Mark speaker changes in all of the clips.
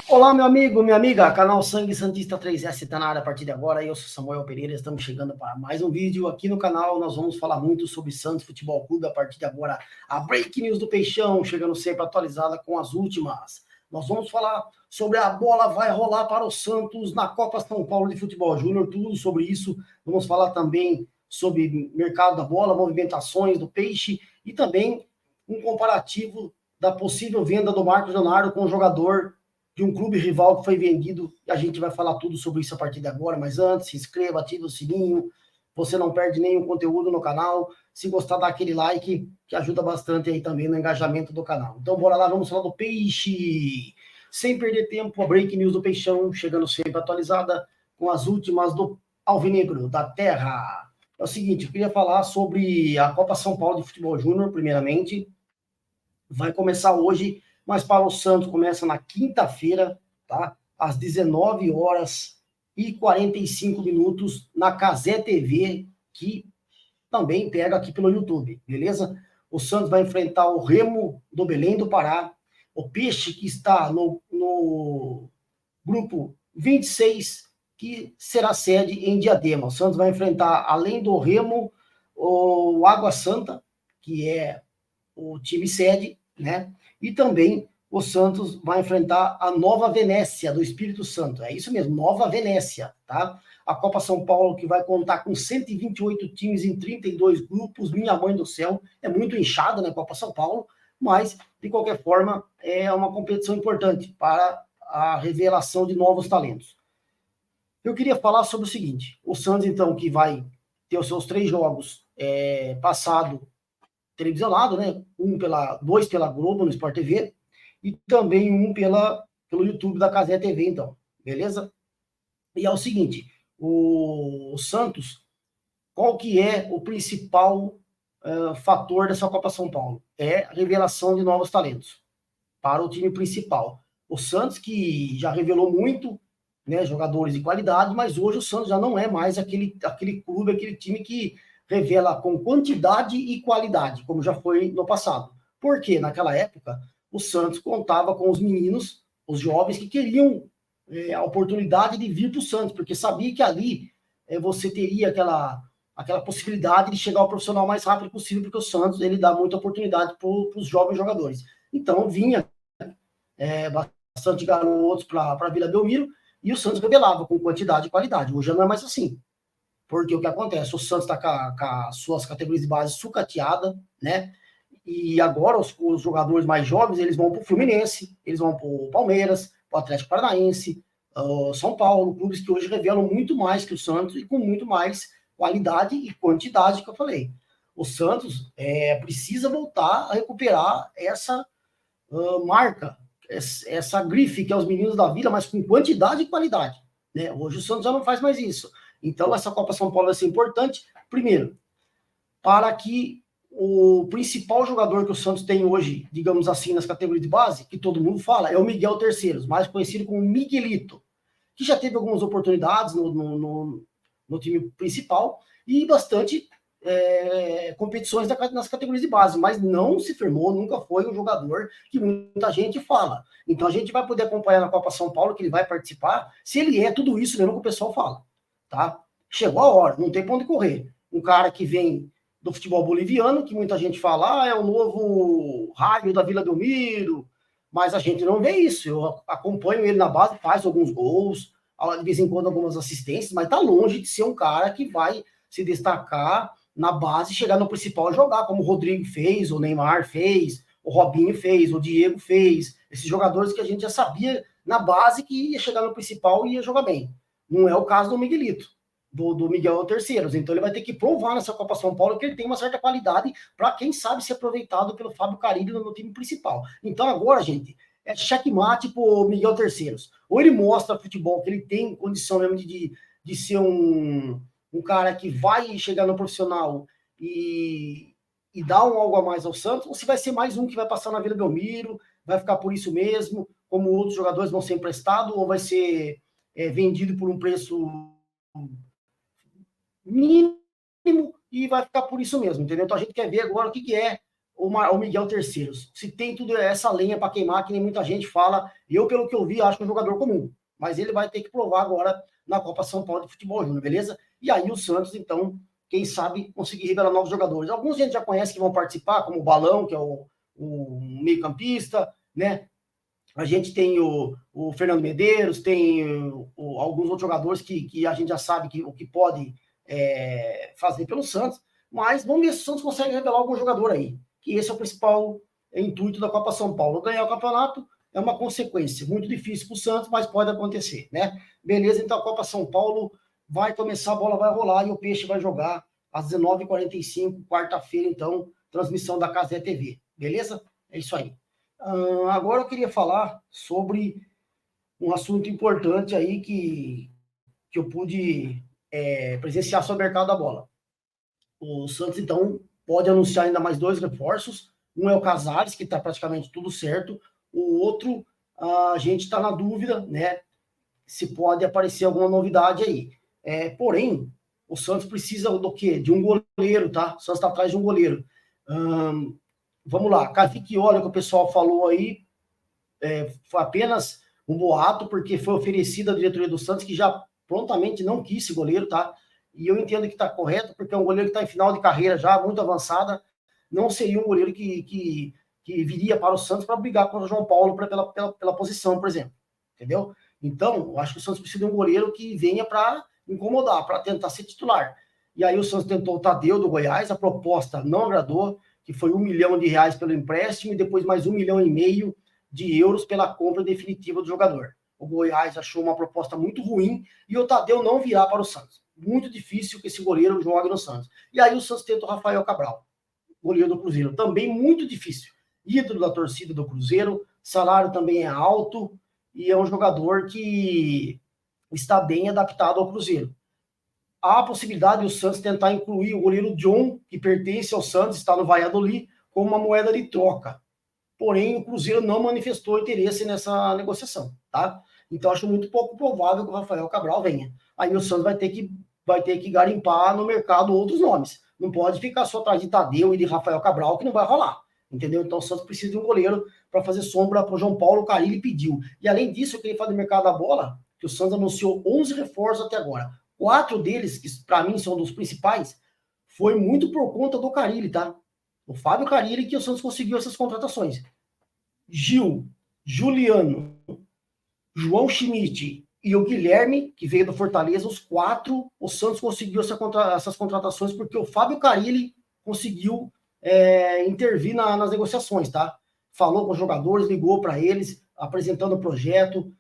Speaker 1: Olá, meu amigo, minha amiga, canal Sangue Santista 3S está na área a partir de agora. Eu sou Samuel Pereira, estamos chegando para mais um vídeo aqui no canal. Nós vamos falar muito sobre Santos Futebol Clube a partir de agora. A Break News do Peixão, chegando sempre atualizada com as últimas. Nós vamos falar sobre a bola vai rolar para o Santos na Copa São Paulo de Futebol Júnior, tudo sobre isso. Vamos falar também sobre mercado da bola, movimentações do Peixe e também um comparativo da possível venda do Marcos Leonardo com o jogador de um clube rival que foi vendido, e a gente vai falar tudo sobre isso a partir de agora, mas antes, se inscreva, ative o sininho, você não perde nenhum conteúdo no canal, se gostar, dá aquele like, que ajuda bastante aí também no engajamento do canal. Então, bora lá, vamos falar do Peixe, sem perder tempo, a Break News do Peixão, chegando sempre atualizada, com as últimas do Alvinegro, da Terra. É o seguinte, eu queria falar sobre a Copa São Paulo de Futebol Júnior, primeiramente, vai começar hoje, mas para o Santos começa na quinta-feira, tá? Às 19 horas e 45 minutos na Cazé TV, que também pega aqui pelo YouTube, beleza? O Santos vai enfrentar o Remo do Belém do Pará, o Peixe que está no grupo 26, que será sede em Diadema. O Santos vai enfrentar, além do Remo, o Água Santa, que é o time sede, né? E também o Santos vai enfrentar a Nova Venécia, do Espírito Santo. É isso mesmo, Nova Venécia, tá? A Copa São Paulo, que vai contar com 128 times em 32 grupos, minha mãe do céu, é muito inchada na Copa São Paulo, mas, de qualquer forma, é uma competição importante para a revelação de novos talentos. Eu queria falar sobre o seguinte, o Santos, então, que vai ter os seus 3 jogos passado televisionado, né? Dois pela Globo no Sport TV e também um pelo YouTube da Cazé TV, então, beleza? E é o seguinte, o Santos, qual que é o principal fator dessa Copa São Paulo? É a revelação de novos talentos para o time principal. O Santos, que já revelou muito, né, jogadores de qualidade, mas hoje o Santos já não é mais aquele clube, aquele time que revela com quantidade e qualidade, como já foi no passado. Porque naquela época o Santos contava com os meninos, os jovens que queriam a oportunidade de vir para o Santos, porque sabia que ali você teria aquela possibilidade de chegar ao profissional mais rápido possível, porque o Santos ele dá muita oportunidade para os jovens jogadores. Então vinha bastante garotos para a Vila Belmiro e o Santos revelava com quantidade e qualidade. Hoje não é mais assim. Porque o que acontece? O Santos está com as suas categorias de base sucateadas, né? E agora os jogadores mais jovens, eles vão para o Fluminense, eles vão para o Palmeiras, para o Atlético Paranaense, São Paulo, clubes que hoje revelam muito mais que o Santos e com muito mais qualidade e quantidade que eu falei. O Santos precisa voltar a recuperar essa marca, essa grife que é os meninos da Vila, mas com quantidade e qualidade, né? Hoje o Santos já não faz mais isso. Então, essa Copa São Paulo vai ser importante, primeiro, para que o principal jogador que o Santos tem hoje, digamos assim, nas categorias de base, que todo mundo fala, é o Miguel Terceiros, mais conhecido como Miguelito, que já teve algumas oportunidades no time principal e bastante competições nas categorias de base, mas não se firmou, nunca foi um jogador que muita gente fala. Então, a gente vai poder acompanhar na Copa São Paulo, que ele vai participar, se ele é tudo isso mesmo que o pessoal fala. Tá? Chegou a hora, não tem pra onde correr. Um cara que vem do futebol boliviano, que muita gente fala, é o novo Raio da Vila Belmiro, mas a gente não vê isso. Eu acompanho ele na base, faz alguns gols, de vez em quando algumas assistências, mas tá longe de ser um cara que vai se destacar na base, chegar no principal e jogar, como o Rodrigo fez, o Neymar fez, o Robinho fez, o Diego fez, esses jogadores que a gente já sabia na base que ia chegar no principal e ia jogar bem. Não é o caso do Miguelito, do Miguel Terceiros. Então ele vai ter que provar nessa Copa São Paulo que ele tem uma certa qualidade para, quem sabe, ser aproveitado pelo Fábio Carilli no time principal. Então agora, gente, é checkmate pro Miguel Terceiros. Ou ele mostra futebol, que ele tem condição mesmo de ser um cara que vai chegar no profissional e dar algo a mais ao Santos, ou se vai ser mais um que vai passar na Vila Belmiro, vai ficar por isso mesmo, como outros jogadores vão ser emprestados, ou vai ser vendido por um preço mínimo e vai ficar por isso mesmo, entendeu? Então a gente quer ver agora o que é o Miguel Terceiros. Se tem tudo essa lenha para queimar, que nem muita gente fala, eu, pelo que eu vi, acho que é um jogador comum, mas ele vai ter que provar agora na Copa São Paulo de Futebol Júnior, beleza? E aí o Santos, então, quem sabe conseguir revelar novos jogadores. Alguns a gente já conhece que vão participar, como o Balão, que é o meio-campista, né? A gente tem o Fernando Medeiros, tem alguns outros jogadores que a gente já sabe o que pode fazer pelo Santos, mas vamos ver se o Santos consegue revelar algum jogador aí, que esse é o principal intuito da Copa São Paulo. Ganhar o campeonato é uma consequência, muito difícil para o Santos, mas pode acontecer, né? Beleza, então a Copa São Paulo vai começar, a bola vai rolar e o Peixe vai jogar às 19h45, quarta-feira, então, transmissão da Cazé TV, beleza? É isso aí. Agora eu queria falar sobre um assunto importante aí que eu pude presenciar sobre o mercado da bola. O Santos, então, pode anunciar ainda mais 2 reforços. Um é o Casares, que está praticamente tudo certo. O outro, a gente está na dúvida, né? Se pode aparecer alguma novidade aí. Porém, o Santos precisa do quê? De um goleiro, tá? O Santos está atrás de um goleiro. Vamos lá, Cavicchioli, que o pessoal falou aí, foi apenas um boato, porque foi oferecido à diretoria do Santos, que já prontamente não quis esse goleiro, tá? E eu entendo que está correto, porque é um goleiro que está em final de carreira já, muito avançada, não seria um goleiro que viria para o Santos para brigar contra o João Paulo pela posição, por exemplo, entendeu? Então, eu acho que o Santos precisa de um goleiro que venha para incomodar, para tentar ser titular. E aí o Santos tentou o Tadeu do Goiás, a proposta não agradou, que foi R$1 milhão pelo empréstimo e depois mais 1,5 milhão de euros pela compra definitiva do jogador. O Goiás achou uma proposta muito ruim e o Tadeu não virá para o Santos. Muito difícil que esse goleiro jogue no Santos. E aí o Santos tenta o Rafael Cabral, goleiro do Cruzeiro. Também muito difícil. Ídolo da torcida do Cruzeiro, salário também é alto e é um jogador que está bem adaptado ao Cruzeiro. Há a possibilidade de o Santos tentar incluir o goleiro John, que pertence ao Santos, está no Valladolid, como uma moeda de troca. Porém, o Cruzeiro não manifestou interesse nessa negociação, tá? Então, acho muito pouco provável que o Rafael Cabral venha. Aí o Santos vai ter que garimpar no mercado outros nomes. Não pode ficar só atrás de Tadeu e de Rafael Cabral, que não vai rolar, entendeu? Então, o Santos precisa de um goleiro para fazer sombra para o João Paulo. O Carille pediu. E, além disso, eu queria falar do mercado da bola, que o Santos anunciou 11 reforços até agora. 4 deles, que para mim são dos principais, foi muito por conta do Carille, tá? O Fábio Carille, que o Santos conseguiu essas contratações. Gil, Juliano, João Schmidt e o Guilherme, que veio do Fortaleza, os 4, o Santos conseguiu essas contratações porque o Fábio Carille conseguiu intervir nas negociações, tá? Falou com os jogadores, ligou para eles, apresentando o projeto,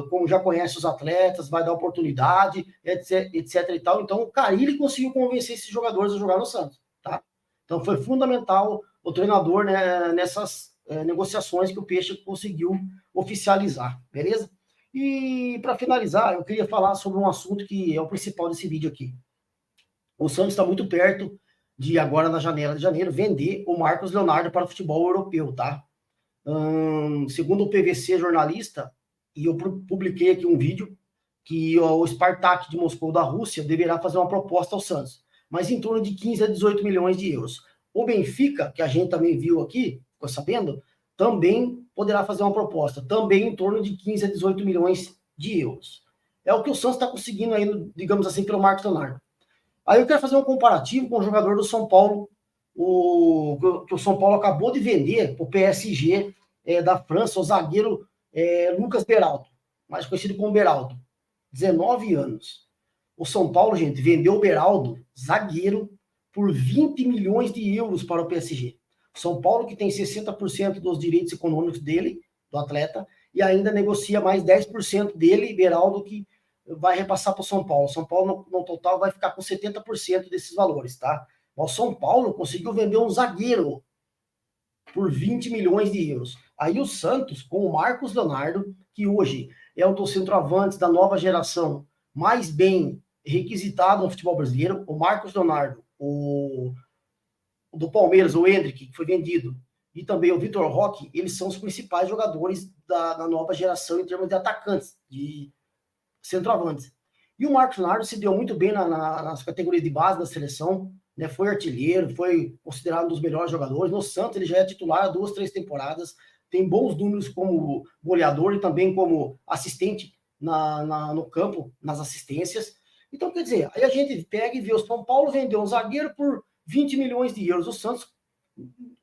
Speaker 1: como já conhece os atletas, vai dar oportunidade, etc e tal. Então, o Carille conseguiu convencer esses jogadores a jogar no Santos, tá? Então, foi fundamental o treinador, né, nessas negociações que o Peixe conseguiu oficializar, beleza? E, para finalizar, eu queria falar sobre um assunto que é o principal desse vídeo aqui. O Santos está muito perto de, agora na janela de janeiro, vender o Marcos Leonardo para o futebol europeu, tá? Segundo o PVC jornalista, e eu publiquei aqui um vídeo, que o Spartak de Moscou da Rússia deverá fazer uma proposta ao Santos, mas em torno de 15 a 18 milhões de euros. O Benfica, que a gente também viu aqui, ficou sabendo, também poderá fazer uma proposta, também em torno de 15 a 18 milhões de euros. É o que o Santos está conseguindo aí, digamos assim, pelo Marcos Leonardo. Aí eu quero fazer um comparativo com o jogador do São Paulo, que o São Paulo acabou de vender para o PSG da França, o zagueiro Lucas Beraldo, mais conhecido como Beraldo, 19 anos. O São Paulo, gente, vendeu o Beraldo, zagueiro, por 20 milhões de euros para o PSG. O São Paulo, que tem 60% dos direitos econômicos dele, do atleta, e ainda negocia mais 10% dele, Beraldo, que vai repassar para o São Paulo. O São Paulo, no total, vai ficar com 70% desses valores, tá? O São Paulo conseguiu vender um zagueiro por 20 milhões de euros. Aí o Santos, com o Marcos Leonardo, que hoje é um dos centroavantes da nova geração mais bem requisitado no futebol brasileiro, o Marcos Leonardo, o do Palmeiras, o Endrick, que foi vendido, e também o Vitor Roque, eles são os principais jogadores da nova geração em termos de atacantes, de centroavantes. E o Marcos Leonardo se deu muito bem nas categorias de base da seleção, né? Foi artilheiro, foi considerado um dos melhores jogadores. No Santos ele já é titular há 2, 3 temporadas, tem bons números como goleador e também como assistente no campo, nas assistências. Então, quer dizer, aí a gente pega e vê o São Paulo vendeu um zagueiro por 20 milhões de euros, o Santos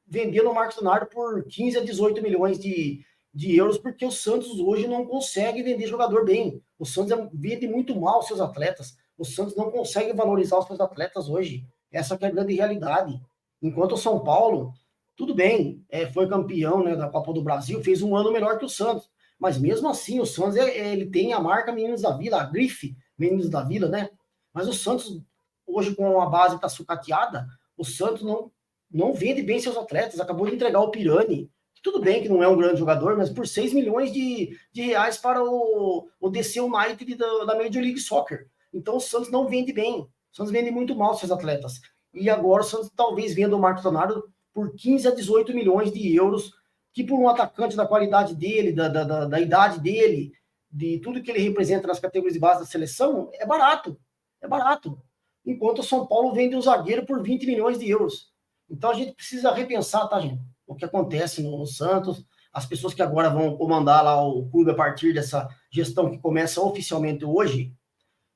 Speaker 1: vendendo o Marcos Leonardo por 15 a 18 milhões de euros, porque o Santos hoje não consegue vender jogador bem. O Santos vende muito mal os seus atletas. O Santos não consegue valorizar os seus atletas hoje. Essa que é a grande realidade. Enquanto o São Paulo, tudo bem, foi campeão, né, da Copa do Brasil, fez um ano melhor que o Santos. Mas mesmo assim, o Santos ele tem a marca Meninos da Vila, a grife Meninos da Vila, né? Mas o Santos, hoje com a base está sucateada, o Santos não vende bem seus atletas. Acabou de entregar o Pirani, tudo bem que não é um grande jogador, mas por 6 milhões de reais para o DC United da Major League Soccer. Então o Santos não vende bem. O Santos vende muito mal seus atletas. E agora o Santos talvez venda o Marcos Leonardo por 15 a 18 milhões de euros, que por um atacante da qualidade dele, da idade dele, de tudo que ele representa nas categorias de base da seleção, é barato. É barato. Enquanto o São Paulo vende um zagueiro por 20 milhões de euros. Então a gente precisa repensar, tá, gente? O que acontece no Santos, as pessoas que agora vão comandar lá o clube a partir dessa gestão que começa oficialmente hoje,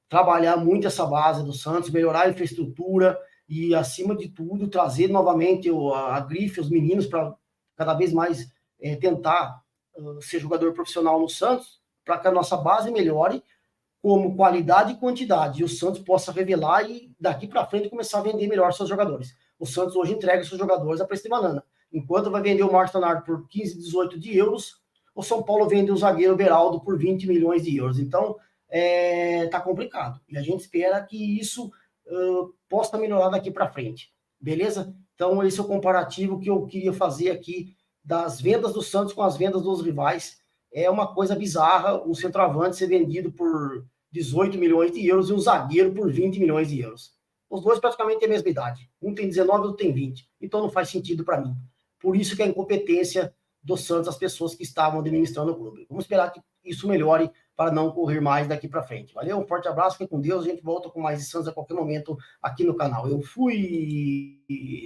Speaker 1: trabalhar muito essa base do Santos, melhorar a infraestrutura e, acima de tudo, trazer novamente a grife, os meninos, para cada vez mais tentar ser jogador profissional no Santos, para que a nossa base melhore como qualidade e quantidade, e o Santos possa revelar e daqui para frente começar a vender melhor seus jogadores. O Santos hoje entrega seus jogadores a preço de banana. Enquanto vai vender o Marcos Leonardo por 15, 18 de euros, o São Paulo vende o zagueiro Beraldo por 20 milhões de euros. Então, tá complicado. E a gente espera que isso possa melhorar daqui para frente. Beleza? Então, esse é o comparativo que eu queria fazer aqui das vendas do Santos com as vendas dos rivais. É uma coisa bizarra o centroavante ser vendido por 18 milhões de euros e um zagueiro por 20 milhões de euros. Os dois praticamente têm a mesma idade. Um tem 19 e outro tem 20. Então não faz sentido para mim. Por isso que a incompetência do Santos, as pessoas que estavam administrando o clube. Vamos esperar que isso melhore para não correr mais daqui para frente. Valeu? Um forte abraço, fique com Deus. A gente volta com mais de Santos a qualquer momento aqui no canal. Eu fui...